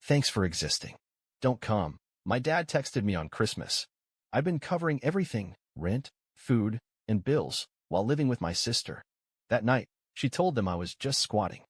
Thanks for existing. Don't come. My dad texted me on Christmas. I've been covering everything, rent, food, and bills, while living with my sister. That night, she told them I was just squatting.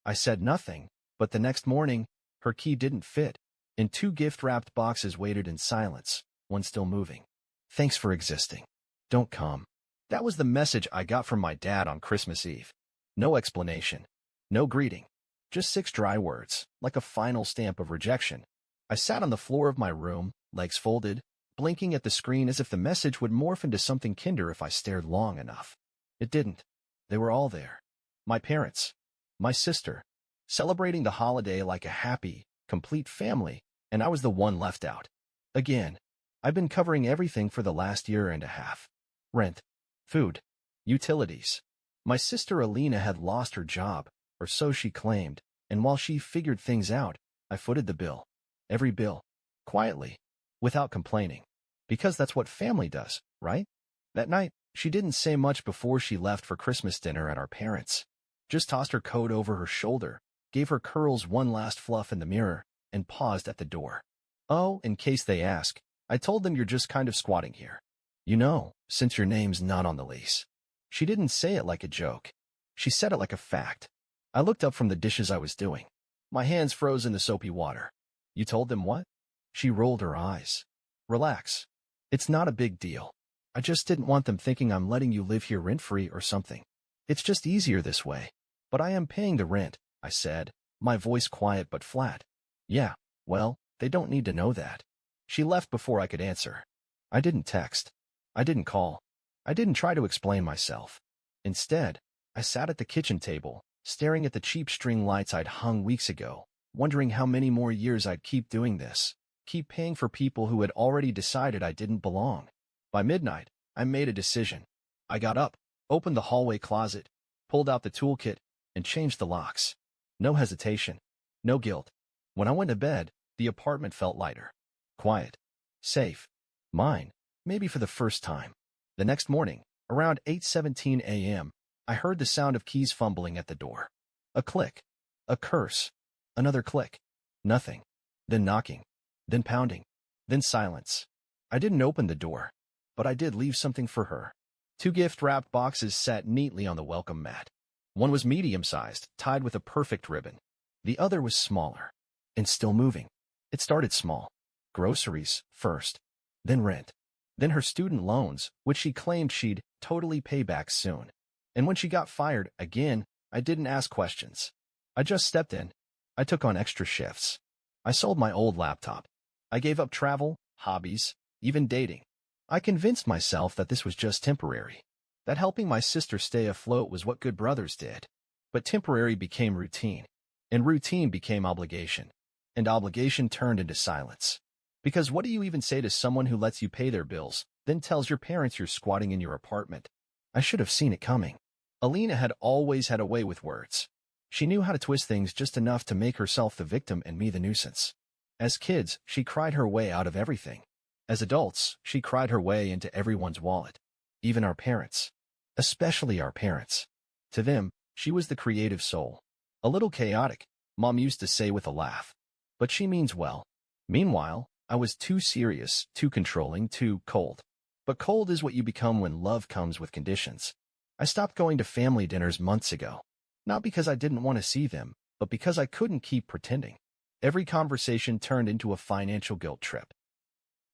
I said nothing, but the next morning, her key didn't fit, and 2 gift-wrapped boxes waited in silence, one still moving. Thanks for existing. Don't come. That was the message I got from my dad on Christmas Eve. No explanation. No greeting. Just 6 dry words, like a final stamp of rejection. I sat on the floor of my room, legs folded, blinking at the screen as if the message would morph into something kinder if I stared long enough. It didn't. They were all there. My parents. My sister. Celebrating the holiday like a happy, complete family, and I was the one left out. Again. I've been covering everything for the last year and a half. Rent. Food. Utilities. My sister Alina had lost her job, or so she claimed, and while she figured things out, I footed the bill. Every bill. Quietly. Without complaining. Because that's what family does, right? That night, she didn't say much before she left for Christmas dinner at our parents'. Just tossed her coat over her shoulder, gave her curls one last fluff in the mirror, and paused at the door. Oh, in case they ask, I told them you're just kind of squatting here. You know, since your name's not on the lease. She didn't say it like a joke. She said it like a fact. I looked up from the dishes I was doing. My hands froze in the soapy water. You told them what? She rolled her eyes. Relax. It's not a big deal. I just didn't want them thinking I'm letting you live here rent-free or something. It's just easier this way. But I am paying the rent, I said, my voice quiet but flat. Yeah, well, they don't need to know that. She left before I could answer. I didn't text. I didn't call. I didn't try to explain myself. Instead, I sat at the kitchen table, staring at the cheap string lights I'd hung weeks ago, wondering how many more years I'd keep doing this, keep paying for people who had already decided I didn't belong. By midnight, I made a decision. I got up, opened the hallway closet, pulled out the toolkit, and changed the locks. No hesitation. No guilt. When I went to bed, the apartment felt lighter. Quiet. Safe. Mine. Maybe for the first time. The next morning, around 8:17 a.m., I heard the sound of keys fumbling at the door. A click. A curse. Another click. Nothing. Then knocking. Then pounding. Then silence. I didn't open the door, but I did leave something for her. 2 gift-wrapped boxes sat neatly on the welcome mat. One was medium-sized, tied with a perfect ribbon. The other was smaller. And still moving. It started small. Groceries, first. Then rent. Then her student loans, which she claimed she'd totally pay back soon. And when she got fired, again, I didn't ask questions. I just stepped in. I took on extra shifts. I sold my old laptop. I gave up travel, hobbies, even dating. I convinced myself that this was just temporary. That helping my sister stay afloat was what good brothers did. But temporary became routine. And routine became obligation. And obligation turned into silence. Because what do you even say to someone who lets you pay their bills, then tells your parents you're squatting in your apartment? I should have seen it coming. Alina had always had a way with words. She knew how to twist things just enough to make herself the victim and me the nuisance. As kids, she cried her way out of everything. As adults, she cried her way into everyone's wallet. Even our parents. Especially our parents. To them, she was the creative soul. A little chaotic, Mom used to say with a laugh. But she means well. Meanwhile, I was too serious, too controlling, too cold. But cold is what you become when love comes with conditions. I stopped going to family dinners months ago. Not because I didn't want to see them, but because I couldn't keep pretending. Every conversation turned into a financial guilt trip.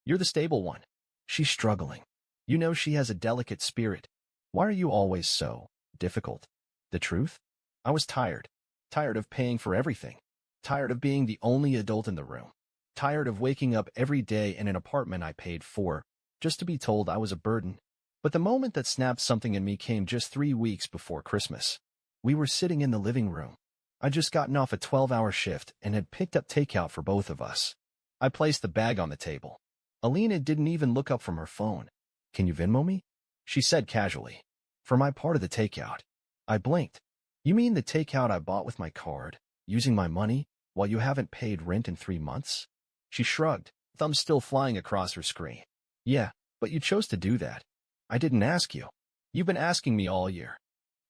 You're the stable one. She's struggling. You know she has a delicate spirit. Why are you always so difficult? The truth? I was tired. Tired of paying for everything. Tired of being the only adult in the room. Tired of waking up every day in an apartment I paid for, just to be told I was a burden. But the moment that snapped something in me came just 3 weeks before Christmas. We were sitting in the living room. I'd just gotten off a 12-hour shift and had picked up takeout for both of us. I placed the bag on the table. Alina didn't even look up from her phone. Can you Venmo me? She said casually. For my part of the takeout. I blinked. You mean the takeout I bought with my card, using my money, while you haven't paid rent in 3 months? She shrugged, thumbs still flying across her screen. Yeah, but you chose to do that. I didn't ask you. You've been asking me all year.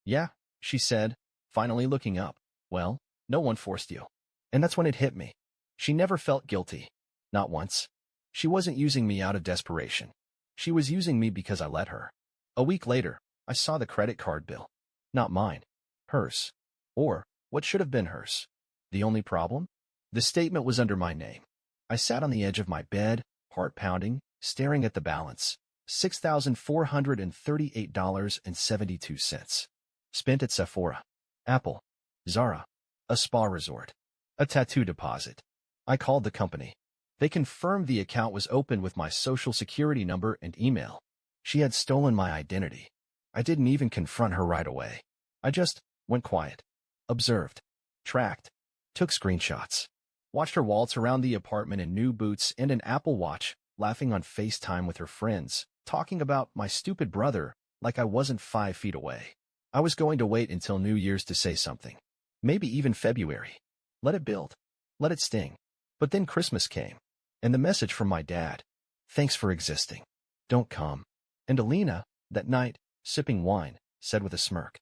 Yeah, she said, finally looking up. Well, no one forced you. And that's when it hit me. She never felt guilty. Not once. She wasn't using me out of desperation. She was using me because I let her. A week later, I saw the credit card bill. Not mine. Hers. Or what should have been hers. The only problem? The statement was under my name. I sat on the edge of my bed, heart pounding, staring at the balance. $6,438.72. Spent at Sephora, Apple, Zara, a spa resort, a tattoo deposit. I called the company. They confirmed the account was open with my social security number and email. She had stolen my identity. I didn't even confront her right away. I just went quiet, observed, tracked, took screenshots, watched her waltz around the apartment in new boots and an Apple Watch, laughing on FaceTime with her friends, talking about my stupid brother like I wasn't 5 feet away. I was going to wait until New Year's to say something. Maybe even February. Let it build. Let it sting. But then Christmas came. And the message from my dad. Thanks for existing. Don't come. And Alina, that night, sipping wine, said with a smirk.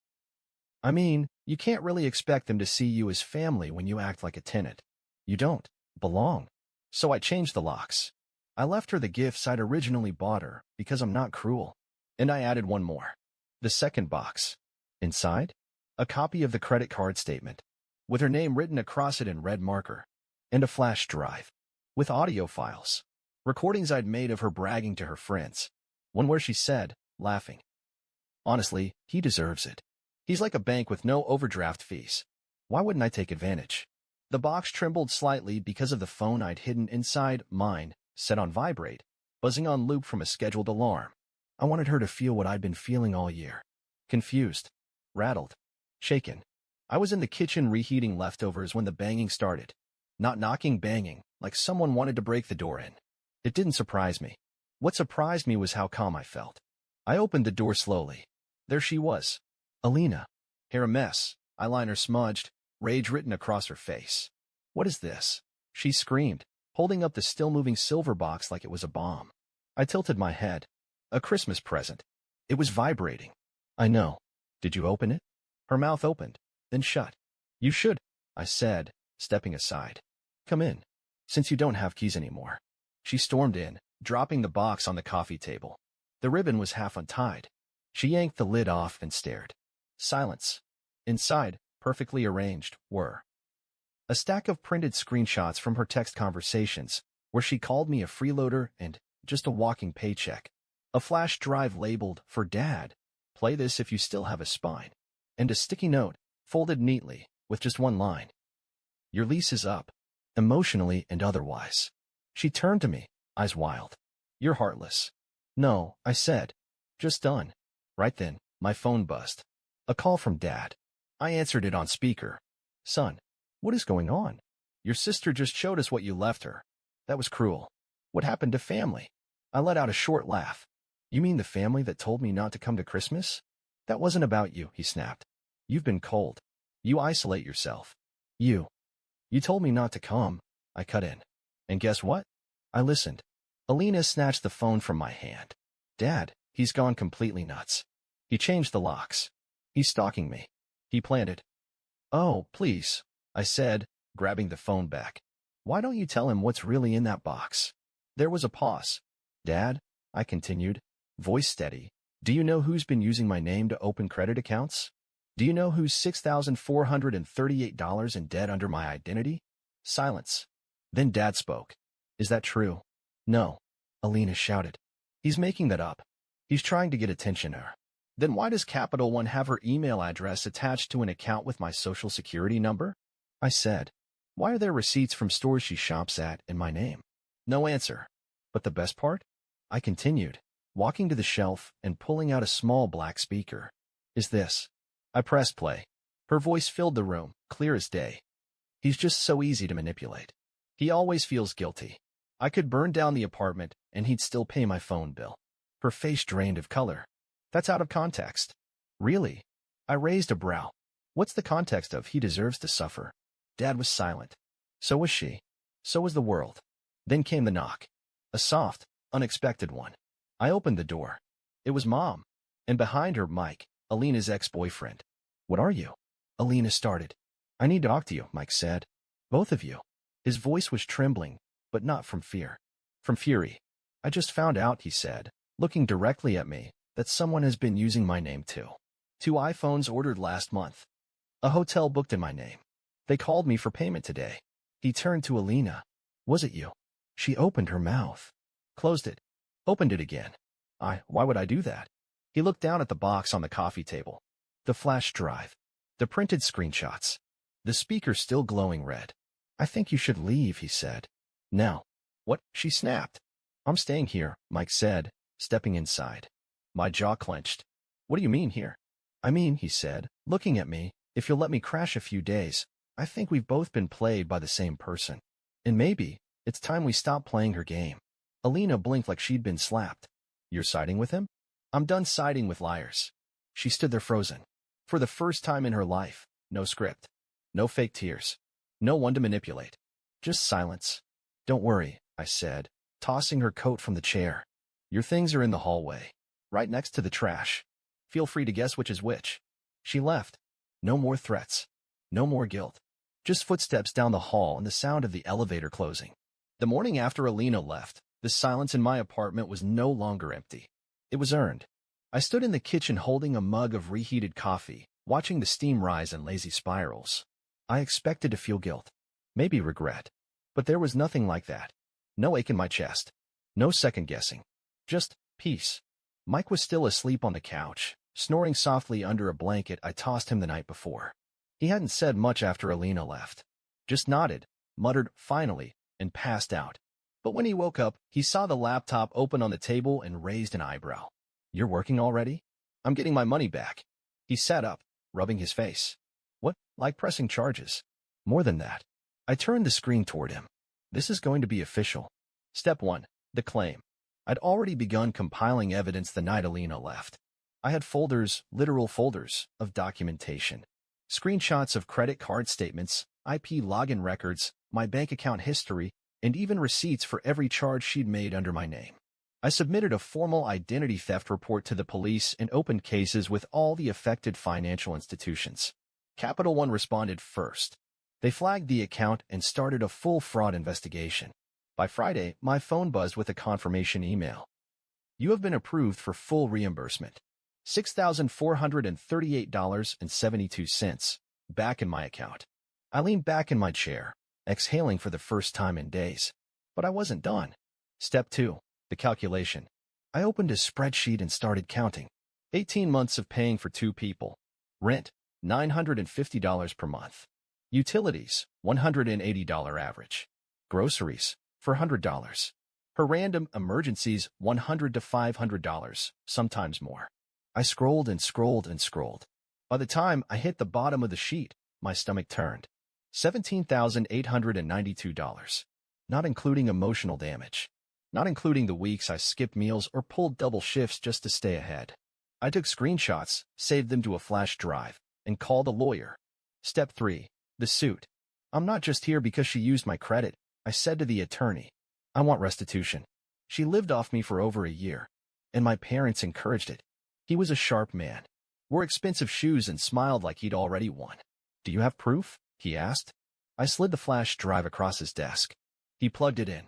I mean, you can't really expect them to see you as family when you act like a tenant. You don't belong. So I changed the locks. I left her the gifts I'd originally bought her because I'm not cruel. And I added one more. The second box. Inside? A copy of the credit card statement, with her name written across it in red marker, and a flash drive, with audio files, recordings I'd made of her bragging to her friends. One where she said, laughing, honestly, he deserves it. He's like a bank with no overdraft fees. Why wouldn't I take advantage? The box trembled slightly because of the phone I'd hidden inside mine, set on vibrate, buzzing on loop from a scheduled alarm. I wanted her to feel what I'd been feeling all year. Confused, rattled, shaken. I was in the kitchen reheating leftovers when the banging started. Not knocking, banging, like someone wanted to break the door in. It didn't surprise me. What surprised me was how calm I felt. I opened the door slowly. There she was. Alina. Hair a mess, eyeliner smudged, rage written across her face. What is this? She screamed, holding up the still-moving silver box like it was a bomb. I tilted my head. A Christmas present. It was vibrating. I know. Did you open it? Her mouth opened, then shut. You should, I said, stepping aside. Come in, since you don't have keys anymore. She stormed in, dropping the box on the coffee table. The ribbon was half untied. She yanked the lid off and stared. Silence. Inside, perfectly arranged, were a stack of printed screenshots from her text conversations, where she called me a freeloader and just a walking paycheck. A flash drive labeled, for Dad. Play this if you still have a spine. And a sticky note, folded neatly, with just one line. Your lease is up, emotionally and otherwise. She turned to me, eyes wild. You're heartless. No, I said. Just done. Right then, my phone buzzed. A call from Dad. I answered it on speaker. Son, what is going on? Your sister just showed us what you left her. That was cruel. What happened to family? I let out a short laugh. You mean the family that told me not to come to Christmas? That wasn't about you, he snapped. You've been cold. You isolate yourself. You told me not to come, I cut in. And guess what? I listened. Alina snatched the phone from my hand. Dad, he's gone completely nuts. He changed the locks. He's stalking me. He planned it. Oh, please, I said, grabbing the phone back. Why don't you tell him what's really in that box? There was a pause. Dad, I continued, voice steady, do you know who's been using my name to open credit accounts? Do you know who's $6,438 in debt under my identity? Silence. Then Dad spoke. Is that true? No, Alina shouted. He's making that up. He's trying to get attention her. Then why does Capital One have her email address attached to an account with my social security number? I said. Why are there receipts from stores she shops at in my name? No answer. But the best part? I continued, walking to the shelf and pulling out a small black speaker. Is this? I pressed play. Her voice filled the room, clear as day. He's just so easy to manipulate. He always feels guilty. I could burn down the apartment and he'd still pay my phone bill. Her face drained of color. That's out of context. Really? I raised a brow. What's the context of he deserves to suffer? Dad was silent. So was she. So was the world. Then came the knock. A soft, unexpected one. I opened the door. It was Mom. And behind her, Mike, Alina's ex-boyfriend. What are you? Alina started. I need to talk to you, Mike said. Both of you. His voice was trembling, but not from fear. From fury. I just found out, he said, looking directly at me, that someone has been using my name too. 2 iPhones ordered last month. A hotel booked in my name. They called me for payment today. He turned to Alina. Was it you? She opened her mouth. Closed it. Opened it again. Why would I do that? He looked down at the box on the coffee table. The flash drive. The printed screenshots. The speaker still glowing red. I think you should leave, he said. Now. What? She snapped. I'm staying here, Mike said, stepping inside. My jaw clenched. What do you mean here? I mean, he said, looking at me, if you'll let me crash a few days, I think we've both been played by the same person. And maybe, it's time we stop playing her game. Alina blinked like she'd been slapped. You're siding with him? I'm done siding with liars. She stood there frozen. For the first time in her life, no script. No fake tears. No one to manipulate. Just silence. Don't worry, I said, tossing her coat from the chair. Your things are in the hallway, right next to the trash. Feel free to guess which is which. She left. No more threats. No more guilt. Just footsteps down the hall and the sound of the elevator closing. The morning after Alina left, the silence in my apartment was no longer empty. It was earned. I stood in the kitchen holding a mug of reheated coffee, watching the steam rise in lazy spirals. I expected to feel guilt. Maybe regret. But there was nothing like that. No ache in my chest. No second guessing. Just peace. Mike was still asleep on the couch, snoring softly under a blanket I tossed him the night before. He hadn't said much after Alina left. Just nodded, muttered, finally, and passed out. But when he woke up, he saw the laptop open on the table and raised an eyebrow. You're working already? I'm getting my money back. He sat up, rubbing his face. What? Like pressing charges? More than that. I turned the screen toward him. This is going to be official. Step 1. The claim. I'd already begun compiling evidence the night Alina left. I had folders, literal folders, of documentation. Screenshots of credit card statements, IP login records, my bank account history, and even receipts for every charge she'd made under my name. I submitted a formal identity theft report to the police and opened cases with all the affected financial institutions. Capital One responded first. They flagged the account and started a full fraud investigation. By Friday, my phone buzzed with a confirmation email. You have been approved for full reimbursement. $6,438.72, back in my account. I leaned back in my chair, exhaling for the first time in days. But I wasn't done. Step 2. The calculation. I opened a spreadsheet and started counting. 18 months of paying for 2 people. Rent, $950 per month. Utilities, $180 average. Groceries, $400. Per random emergencies, $100 to $500, sometimes more. I scrolled and scrolled and scrolled. By the time I hit the bottom of the sheet, my stomach turned. $17,892. Not including emotional damage. Not including the weeks I skipped meals or pulled double shifts just to stay ahead. I took screenshots, saved them to a flash drive, and called a lawyer. Step 3. The suit. I'm not just here because she used my credit, I said to the attorney. I want restitution. She lived off me for over a year, and my parents encouraged it. He was a sharp man, wore expensive shoes and smiled like he'd already won. Do you have proof? He asked. I slid the flash drive across his desk. He plugged it in.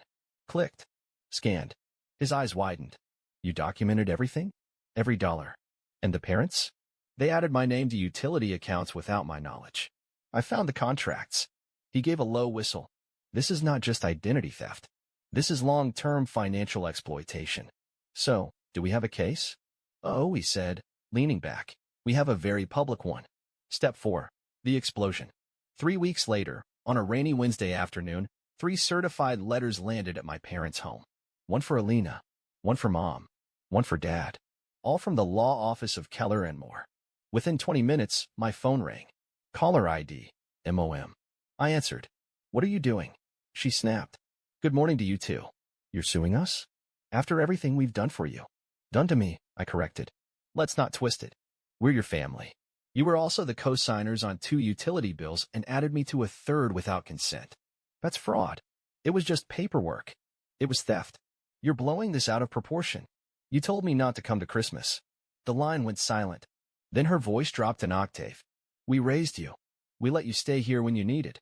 Clicked. Scanned. His eyes widened. You documented everything? Every dollar. And the parents? They added my name to utility accounts without my knowledge. I found the contracts. He gave a low whistle. This is not just identity theft. This is long-term financial exploitation. So, do we have a case? Oh, he said, leaning back. We have a very public one. Step 4. The explosion. 3 weeks later, on a rainy Wednesday afternoon, 3 certified letters landed at my parents' home. One for Alina, one for Mom, one for Dad. All from the law office of Keller and Moore. Within 20 minutes, my phone rang. Caller ID, MOM. I answered. What are you doing? She snapped. Good morning to you too. You're suing us? After everything we've done for you. Done to me, I corrected. Let's not twist it. We're your family. You were also the co-signers on 2 utility bills and added me to a 3rd without consent. That's fraud. It was just paperwork. It was theft. You're blowing this out of proportion. You told me not to come to Christmas. The line went silent. Then her voice dropped an octave. We raised you. We let you stay here when you needed.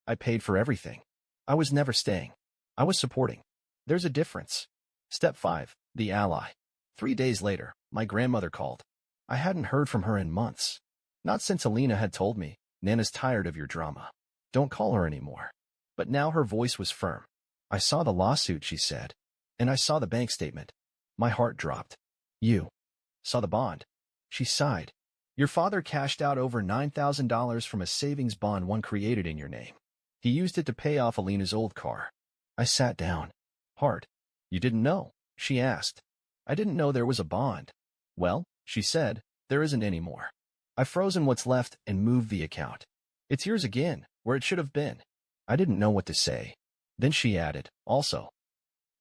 I paid for everything. I was never staying. I was supporting. There's a difference. Step 5. The ally. 3 days later, my grandmother called. I hadn't heard from her in months. Not since Alina had told me, Nana's tired of your drama. Don't call her anymore. But now her voice was firm. I saw the lawsuit, she said. And I saw the bank statement. My heart dropped. You saw the bond. She sighed. Your father cashed out over $9,000 from a savings bond one created in your name. He used it to pay off Alina's old car. I sat down. Hard. You didn't know? She asked. I didn't know there was a bond. Well, she said, there isn't anymore. I've frozen what's left and moved the account. It's yours again, where it should have been. I didn't know what to say. Then she added, also,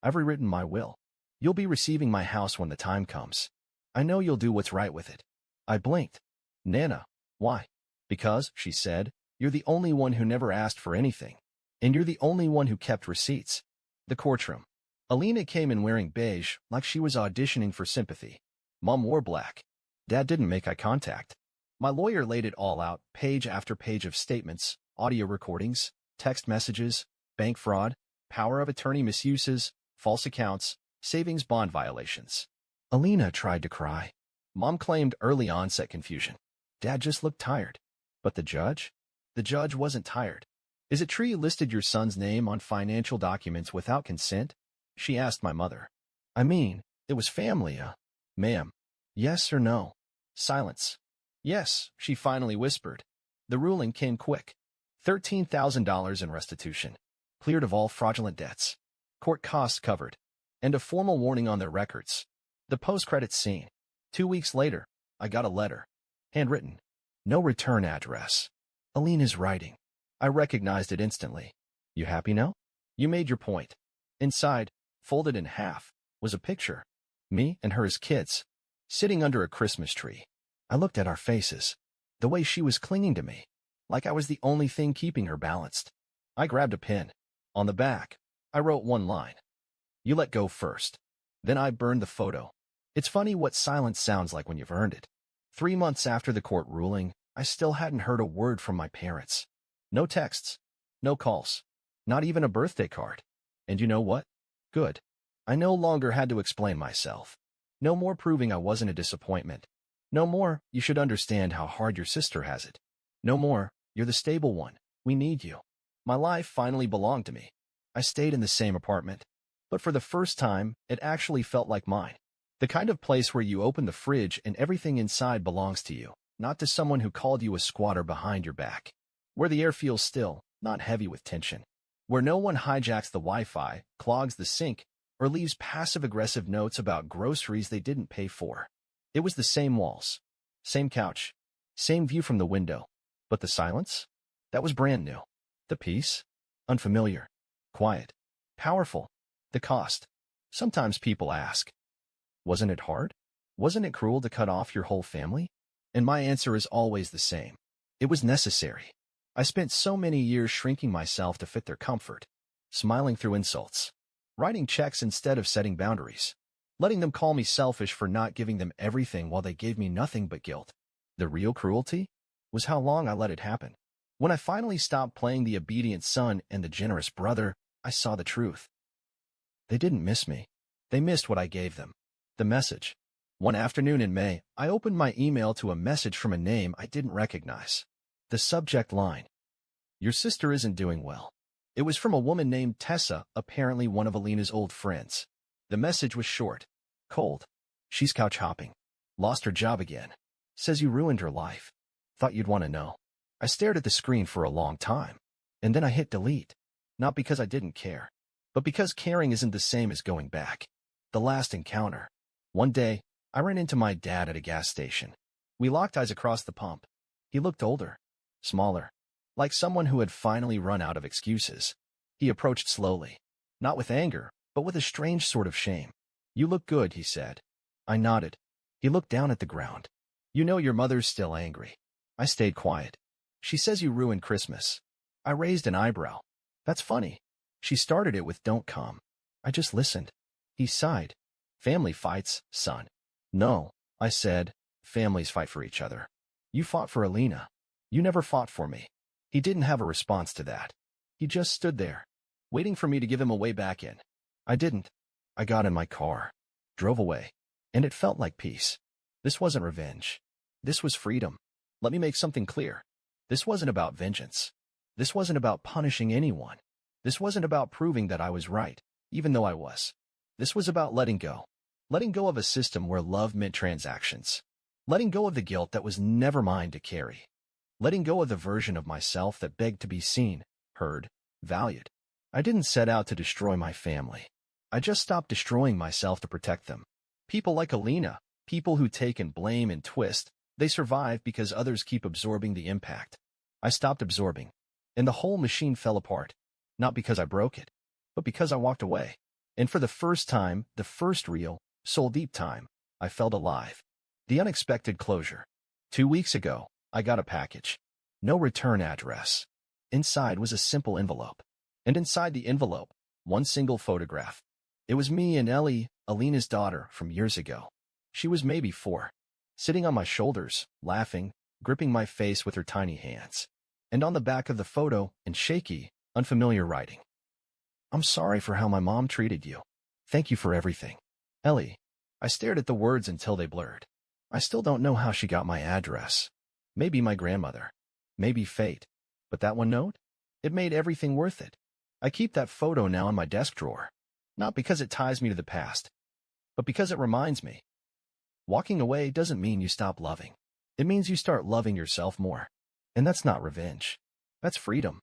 I've rewritten my will. You'll be receiving my house when the time comes. I know you'll do what's right with it. I blinked. Nana, why? Because, she said, you're the only one who never asked for anything. And you're the only one who kept receipts. The courtroom. Alina came in wearing beige, like she was auditioning for sympathy. Mom wore black. Dad didn't make eye contact. My lawyer laid it all out, page after page of statements, audio recordings, text messages, bank fraud, power of attorney misuses, false accounts, savings bond violations. Alina tried to cry. Mom claimed early onset confusion. Dad just looked tired. But the judge? The judge wasn't tired. Is it true you listed your son's name on financial documents without consent? She asked my mother. I mean, it was family, Ma'am. Yes or no? Silence. Yes, she finally whispered. The ruling came quick. $13,000 in restitution. Cleared of all fraudulent debts. Court costs covered. And a formal warning on their records. The post-credits scene. 2 weeks later, I got a letter. Handwritten. No return address. Alina's writing. I recognized it instantly. You happy now? You made your point. Inside, folded in half, was a picture. Me and her as kids. Sitting under a Christmas tree. I looked at our faces. The way she was clinging to me. Like I was the only thing keeping her balanced. I grabbed a pen. On the back, I wrote one line. You let go first. Then I burned the photo. It's funny what silence sounds like when you've earned it. 3 months after the court ruling, I still hadn't heard a word from my parents. No texts. No calls. Not even a birthday card. And you know what? Good. I no longer had to explain myself. No more proving I wasn't a disappointment. No more, you should understand how hard your sister has it. No more, you're the stable one. We need you. My life finally belonged to me. I stayed in the same apartment. But for the first time, it actually felt like mine. The kind of place where you open the fridge and everything inside belongs to you, not to someone who called you a squatter behind your back. Where the air feels still, not heavy with tension. Where no one hijacks the Wi-Fi, clogs the sink, or leaves passive-aggressive notes about groceries they didn't pay for. It was the same walls, same couch, same view from the window. But the silence? That was brand new. The peace? Unfamiliar. Quiet. Powerful. The cost. Sometimes people ask, wasn't it hard? Wasn't it cruel to cut off your whole family? And my answer is always the same. It was necessary. I spent so many years shrinking myself to fit their comfort, smiling through insults, writing checks instead of setting boundaries, letting them call me selfish for not giving them everything while they gave me nothing but guilt. The real cruelty was how long I let it happen. When I finally stopped playing the obedient son and the generous brother, I saw the truth. They didn't miss me. They missed what I gave them. The message. One afternoon in May, I opened my email to a message from a name I didn't recognize. The subject line. Your sister isn't doing well. It was from a woman named Tessa, apparently one of Alina's old friends. The message was short. Cold. She's couch hopping. Lost her job again. Says you ruined her life. Thought you'd want to know. I stared at the screen for a long time. And then I hit delete. Not because I didn't care, but because caring isn't the same as going back. The last encounter. One day, I ran into my dad at a gas station. We locked eyes across the pump. He looked older, smaller, like someone who had finally run out of excuses. He approached slowly, not with anger, but with a strange sort of shame. You look good, he said. I nodded. He looked down at the ground. You know your mother's still angry. I stayed quiet. She says you ruined Christmas. I raised an eyebrow. That's funny. She started it with don't come. I just listened. He sighed. Family fights, son. No, I said. Families fight for each other. You fought for Alina. You never fought for me. He didn't have a response to that. He just stood there. waiting for me to give him a way back in. I didn't. I got in my car, drove away, and it felt like peace. This wasn't revenge. This was freedom. Let me make something clear. This wasn't about vengeance. This wasn't about punishing anyone. This wasn't about proving that I was right, even though I was. This was about letting go. Letting go of a system where love meant transactions. Letting go of the guilt that was never mine to carry. Letting go of the version of myself that begged to be seen, heard, valued. I didn't set out to destroy my family. I just stopped destroying myself to protect them. People like Alina, people who take and blame and twist, they survive because others keep absorbing the impact. I stopped absorbing, and the whole machine fell apart. Not because I broke it, but because I walked away. And for the first time, the first real, soul-deep time, I felt alive. The unexpected closure. 2 weeks ago, I got a package. No return address. Inside was a simple envelope. And inside the envelope, one single photograph. It was me and Ellie, Alina's daughter, from years ago. She was maybe 4, sitting on my shoulders, laughing, gripping my face with her tiny hands. And on the back of the photo, in shaky, unfamiliar writing, "I'm sorry for how my mom treated you. Thank you for everything. Ellie." I stared at the words until they blurred. I still don't know how she got my address. Maybe my grandmother. Maybe fate. But that one note? It made everything worth it. I keep that photo now in my desk drawer. Not because it ties me to the past, but because it reminds me. Walking away doesn't mean you stop loving. It means you start loving yourself more. And that's not revenge. That's freedom.